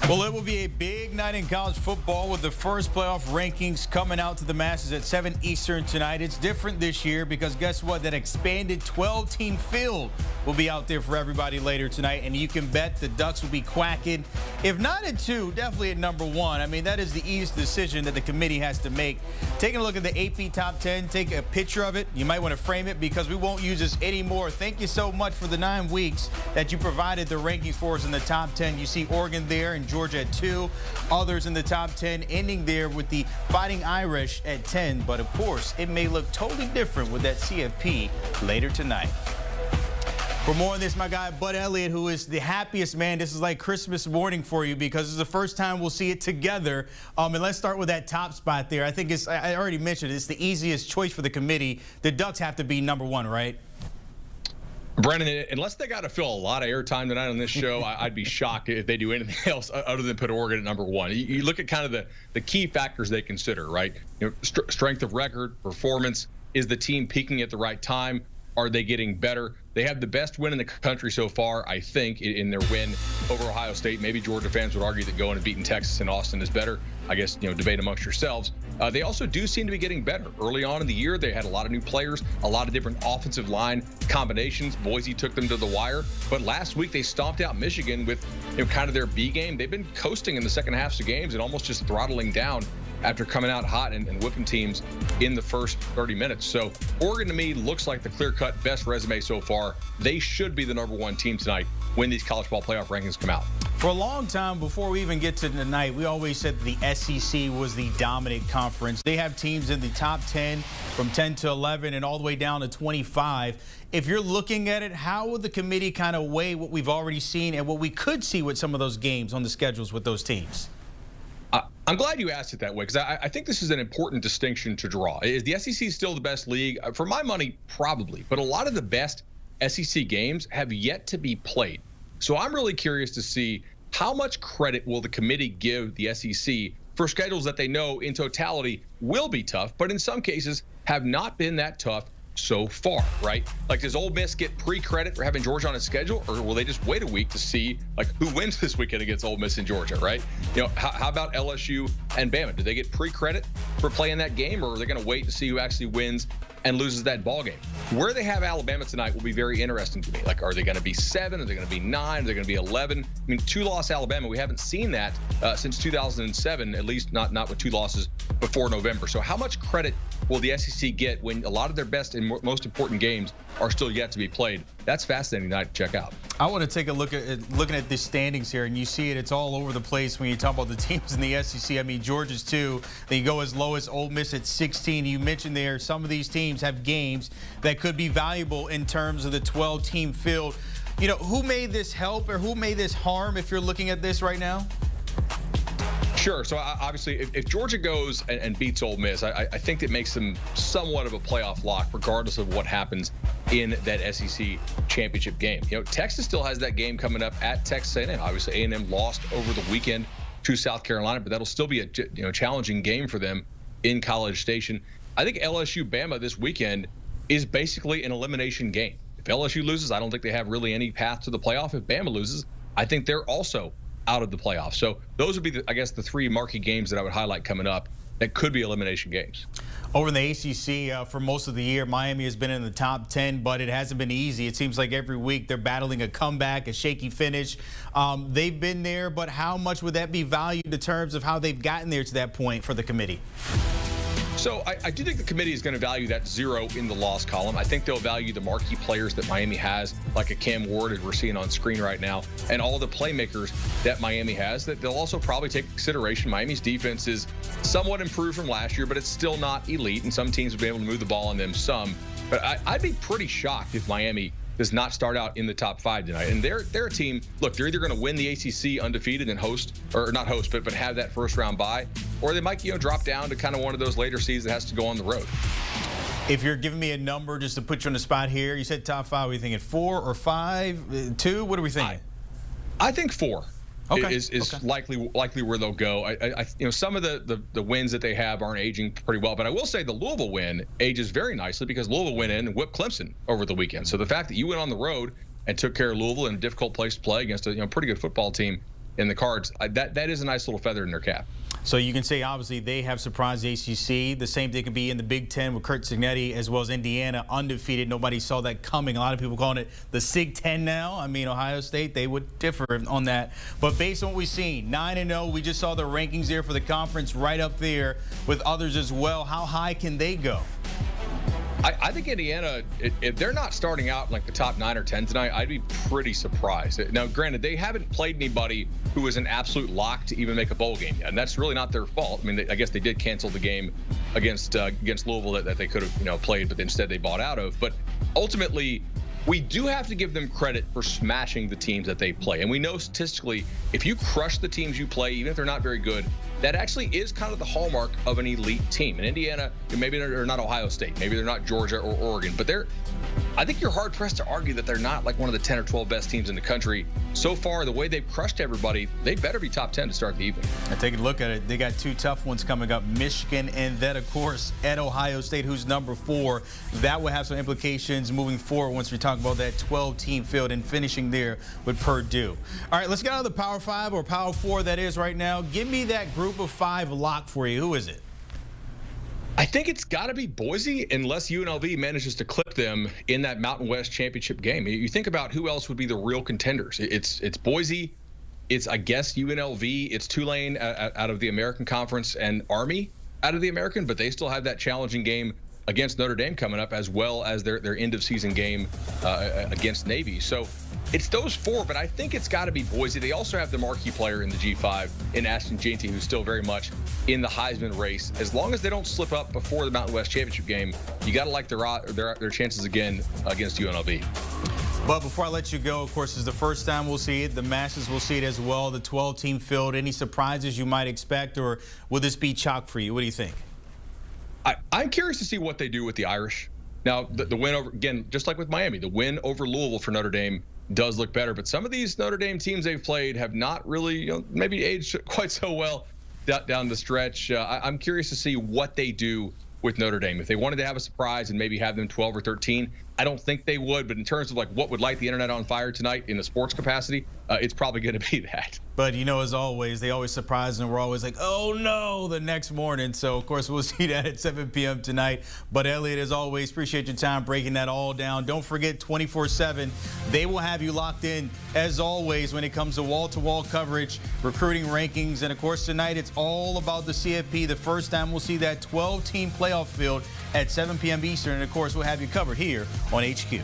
Well, it will be a big night in college football with the first playoff rankings coming out to the masses at 7 Eastern tonight. It's different this year because guess what? That expanded 12-team field will be out there for everybody later tonight, and you can bet the Ducks will be quacking. If not at 2, definitely at number 1. I mean, that is the easiest decision that the committee has to make. Taking a look at the AP Top 10, take a picture of it. You might want to frame it because we won't use this anymore. Thank you so much for the 9 weeks that you provided the rankings for us in the top 10. You see Oregon there and Georgia at 2, others in the top 10, ending there with the Fighting Irish at 10. But of course, it may look totally different with that CFP later tonight. For more on this, my guy Bud Elliot, who is the happiest man. This is like Christmas morning for you because it's the first time we'll see it together. And let's start with that top spot there. I think I already mentioned it's the easiest choice for the committee. The Ducks have to be number 1, right? Brennan, unless they got to fill a lot of airtime tonight on this show, I'd be shocked if they do anything else other than put Oregon at number 1. You look at kind of the key factors they consider, right? Strength of record, performance. Is the team peaking at the right time? Are they getting better? They have the best win in the country so far, I think, in their win over Ohio State. Maybe Georgia fans would argue that going and beating Texas and Austin is better. I guess, debate amongst yourselves. They also do seem to be getting better. Early on in the year, they had a lot of new players, a lot of different offensive line combinations. Boise took them to the wire. But last week, they stomped out Michigan with kind of their B game. They've been coasting in the second halves of games and almost just throttling down after coming out hot and whipping teams in the first 30 minutes. So Oregon, to me, looks like the clear-cut best resume so far. They should be the number 1 team tonight when these college ball playoff rankings come out. For a long time, before we even get to tonight, we always said the SEC was the dominant conference. They have teams in the top 10 from 10 to 11 and all the way down to 25. If you're looking at it, how would the committee kind of weigh what we've already seen and what we could see with some of those games on the schedules with those teams? I'm glad you asked it that way because I think this is an important distinction to draw. Is the SEC still the best league? For my money, probably. But a lot of the best SEC games have yet to be played. So I'm really curious to see how much credit will the committee give the SEC for schedules that they know in totality will be tough, but in some cases have not been that tough so far, right? Like, does Ole Miss get pre-credit for having Georgia on its schedule, or will they just wait a week to see who wins this weekend against Ole Miss and Georgia, right? How about LSU and Bama? Do they get pre-credit for playing that game, or are they going to wait to see who actually wins and loses that ball game? Where they have Alabama tonight will be very interesting to me. Are they going to be 7? Are they going to be 9? Are they going to be 11? I mean, 2-loss Alabama, we haven't seen that since 2007, at least not with 2 losses before November. So how much credit will the SEC get when a lot of their best and most important games are still yet to be played? That's fascinating tonight to check out. I want to take a look at looking at the standings here, and you see it's all over the place when you talk about the teams in the SEC. I mean, Georgia's 2. Then you go as low as Ole Miss at 16. You mentioned there some of these teams have games that could be valuable in terms of the 12-team field. Who made this help or who made this harm if you're looking at this right now? Sure. So obviously, if Georgia goes and beats Ole Miss, I think it makes them somewhat of a playoff lock, regardless of what happens in that SEC championship game. Texas still has that game coming up at Texas A&M. Obviously, A&M lost over the weekend to South Carolina, but that'll still be a challenging game for them in College Station. I think LSU Bama this weekend is basically an elimination game. If LSU loses, I don't think they have really any path to the playoff. If Bama loses, I think they're also out of the playoffs. So those would be, the 3 marquee games that I would highlight coming up that could be elimination games. Over in the ACC, for most of the year, Miami has been in the top 10, but it hasn't been easy. It seems like every week they're battling a comeback, a shaky finish. They've been there, but how much would that be valued in terms of how they've gotten there to that point for the committee? So I do think the committee is going to value that 0 in the loss column. I think they'll value the marquee players that Miami has, like a Cam Ward, as we're seeing on screen right now, and all the playmakers that Miami has. That they'll also probably take consideration. Miami's defense is somewhat improved from last year, but it's still not elite, and some teams will be able to move the ball on them some. But I'd be pretty shocked if Miami does not start out in the top 5 tonight. And they're a team, look, they're either going to win the ACC undefeated and but have that first round bye, or they might, drop down to kind of one of those later seeds that has to go on the road. If you're giving me a number just to put you on the spot here, you said top 5. What are you thinking, 4 or 5, 2? What are we thinking? I think 4. Okay. Is likely where they'll go. Some of the wins that they have aren't aging pretty well, but I will say the Louisville win ages very nicely because Louisville went in and whipped Clemson over the weekend. So the fact that you went on the road and took care of Louisville in a difficult place to play against a pretty good football team in the cards, that is a nice little feather in their cap. So you can say, obviously, they have surprised the ACC. The same thing could be in the Big Ten with Kurt Cignetti, as well as Indiana, undefeated. Nobody saw that coming. A lot of people calling it the Sig 10 now. I mean, Ohio State, they would differ on that. But based on what we've seen, 9-0, we just saw the rankings there for the conference right up there with others as well. How high can they go? I think Indiana, if they're not starting out in like the top 9 or 10 tonight, I'd be pretty surprised. Now, granted, they haven't played anybody who is an absolute lock to even make a bowl game yet, and that's really not their fault. I mean, I guess they did cancel the game against Louisville that they could have played, but instead they bought out of. But ultimately, we do have to give them credit for smashing the teams that they play. And we know statistically, if you crush the teams you play, even if they're not very good, that actually is kind of the hallmark of an elite team. And Indiana, maybe they're not Ohio State, maybe they're not Georgia or Oregon, but I think you're hard pressed to argue that they're not like one of the 10 or 12 best teams in the country. So far, the way they've crushed everybody, they better be top 10 to start the evening. And take a look at it. They got 2 tough ones coming up, Michigan and then, of course, at Ohio State, who's number 4. That will have some implications moving forward once we talk about that 12-team field and finishing there with Purdue. All right, let's get out of the Power 5 or Power 4 that is right now. Give me that group of 5 lock for you. Who is it? I think it's got to be Boise unless UNLV manages to clip them in that Mountain West championship game. You think about who else would be the real contenders. It's Boise. It's, I guess, UNLV. It's Tulane out of the American Conference and Army out of the American, but they still have that challenging game against Notre Dame coming up, as well as their end-of-season game against Navy. So it's those 4, but I think it's got to be Boise. They also have the marquee player in the G5 in Ashton Jeanty, who's still very much in the Heisman race. As long as they don't slip up before the Mountain West championship game, you got to like their chances again against UNLV. But before I let you go, of course, it's the first time we'll see it. The masses will see it as well. The 12-team field. Any surprises you might expect, or will this be chalk for you? What do you think? I'm curious to see what they do with the Irish. Now, the win over, again, just like with Miami, the win over Louisville for Notre Dame does look better. But some of these Notre Dame teams they've played have not really, maybe aged quite so well down the stretch. I'm curious to see what they do with Notre Dame. If they wanted to have a surprise and maybe have them 12 or 13, I don't think they would. But in terms of like what would light the internet on fire tonight in the sports capacity, it's probably going to be that. But, as always, they always surprise, and we're always like, oh, no, the next morning. So, of course, we'll see that at 7 p.m. tonight. But, Elliot, as always, appreciate your time breaking that all down. Don't forget, 24/7, they will have you locked in, as always, when it comes to wall-to-wall coverage, recruiting rankings. And, of course, tonight it's all about the CFP. The first time we'll see that 12-team playoff field at 7 p.m. Eastern. And, of course, we'll have you covered here on HQ.